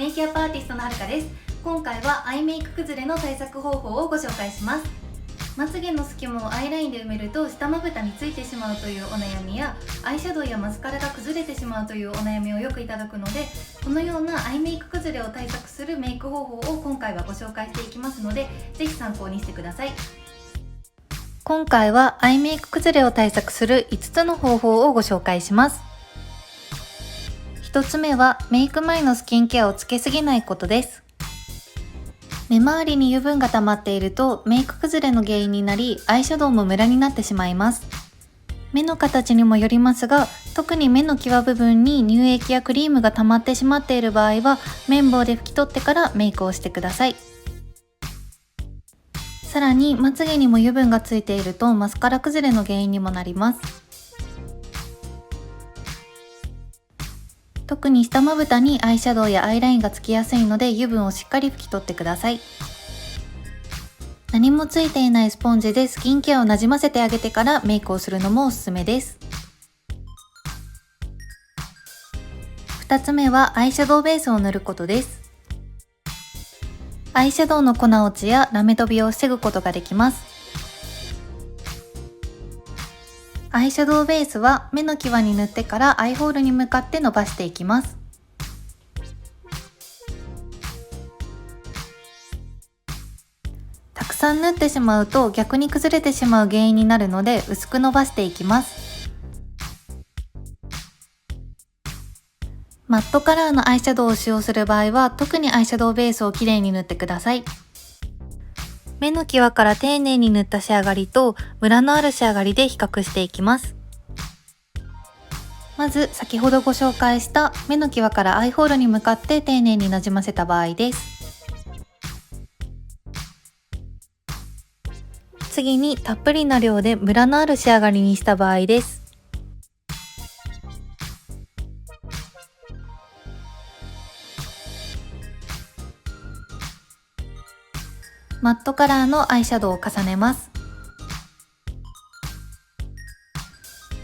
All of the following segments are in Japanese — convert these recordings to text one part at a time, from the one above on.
メイキャップアーティストのはるかです。今回はアイメイク崩れの対策方法をご紹介します。まつげの隙間をアイラインで埋めると下まぶたについてしまうというお悩みや、アイシャドウやマスカラが崩れてしまうというお悩みをよくいただくので、このようなアイメイク崩れを対策するメイク方法を今回はご紹介していきますので、ぜひ参考にしてください。今回はアイメイク崩れを対策する5つの方法をご紹介します。1つ目はメイク前のスキンケアをつけすぎないことです。目周りに油分が溜まっているとメイク崩れの原因になり、アイシャドウもムラになってしまいます。目の形にもよりますが、特に目の際部分に乳液やクリームが溜まってしまっている場合は、綿棒で拭き取ってからメイクをしてください。さらにまつげにも油分がついているとマスカラ崩れの原因にもなります。特に下まぶたにアイシャドウやアイラインがつきやすいので、油分をしっかり拭き取ってください。何もついていないスポンジでスキンケアをなじませてあげてからメイクをするのもおすすめです。2つ目はアイシャドウベースを塗ることです。アイシャドウの粉落ちやラメ飛びを防ぐことができます。アイシャドウベースは目の際に塗ってからアイホールに向かって伸ばしていきます。たくさん塗ってしまうと逆に崩れてしまう原因になるので、薄く伸ばしていきます。マットカラーのアイシャドウを使用する場合は、特にアイシャドウベースをきれいに塗ってください。目の際から丁寧に塗った仕上がりとムラのある仕上がりで比較していきます。まず先ほどご紹介した目の際からアイホールに向かって丁寧になじませた場合です。次にたっぷりな量でムラのある仕上がりにした場合です。マットカラーのアイシャドウを重ねます。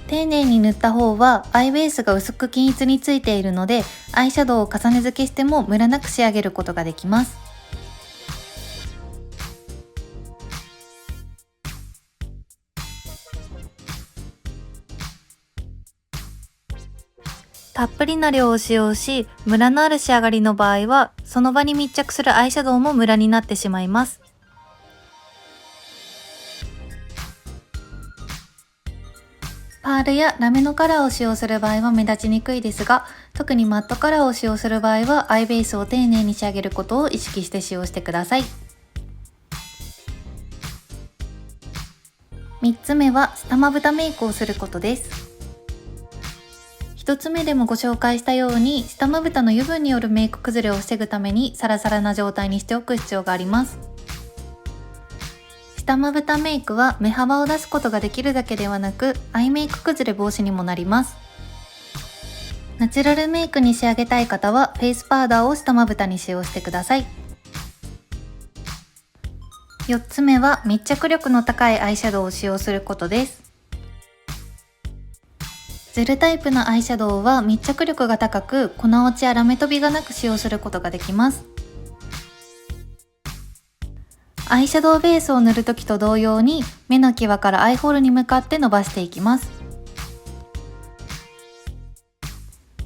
丁寧に塗った方はアイベースが薄く均一についているので、アイシャドウを重ね付けしてもムラなく仕上げることができます。たっぷりな量を使用し、ムラのある仕上がりの場合は、その場に密着するアイシャドウもムラになってしまいます。パールやラメのカラーを使用する場合は目立ちにくいですが、特にマットカラーを使用する場合はアイベースを丁寧に仕上げることを意識して使用してください。3つ目は下まぶたメイクをすることです。1つ目でもご紹介したように、下まぶたの油分によるメイク崩れを防ぐためにサラサラな状態にしておく必要があります。下まぶたメイクは目幅を出すことができるだけではなく、アイメイク崩れ防止にもなります。ナチュラルメイクに仕上げたい方はフェイスパウダーを下まぶたに使用してください。4つ目は密着力の高いアイシャドウを使用することです。ジェルタイプのアイシャドウは密着力が高く、粉落ちやラメ飛びがなく使用することができます。アイシャドウベースを塗るときと同様に、目の際からアイホールに向かって伸ばしていきます。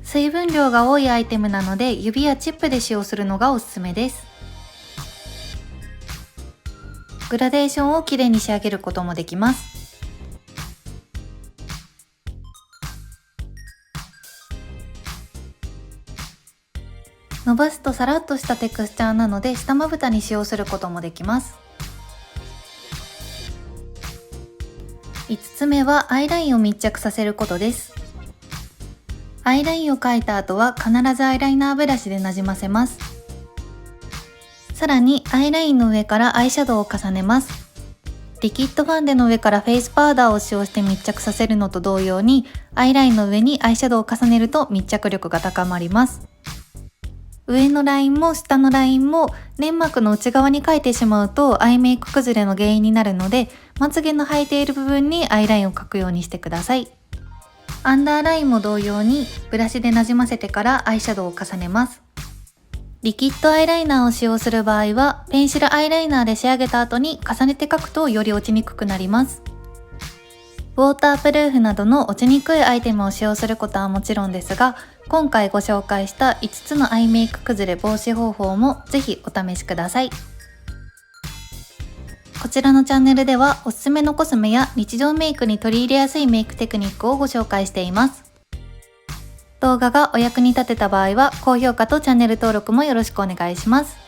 水分量が多いアイテムなので、指やチップで使用するのがおすすめです。グラデーションをきれいに仕上げることもできます。伸ばすとサラッとしたテクスチャーなので、下まぶたに使用することもできます。5つ目はアイラインを密着させることです。アイラインを描いた後は必ずアイライナーブラシでなじませます。さらにアイラインの上からアイシャドウを重ねます。リキッドファンデの上からフェイスパウダーを使用して密着させるのと同様に、アイラインの上にアイシャドウを重ねると密着力が高まります。上のラインも下のラインも粘膜の内側に描いてしまうとアイメイク崩れの原因になるので、まつげの生えている部分にアイラインを描くようにしてください。アンダーラインも同様にブラシでなじませてからアイシャドウを重ねます。リキッドアイライナーを使用する場合は、ペンシルアイライナーで仕上げた後に重ねて描くとより落ちにくくなります。ウォータープルーフなどの落ちにくいアイテムを使用することはもちろんですが、今回ご紹介した5つのアイメイク崩れ防止方法もぜひお試しください。こちらのチャンネルではおすすめのコスメや日常メイクに取り入れやすいメイクテクニックをご紹介しています。動画がお役に立てた場合は高評価とチャンネル登録もよろしくお願いします。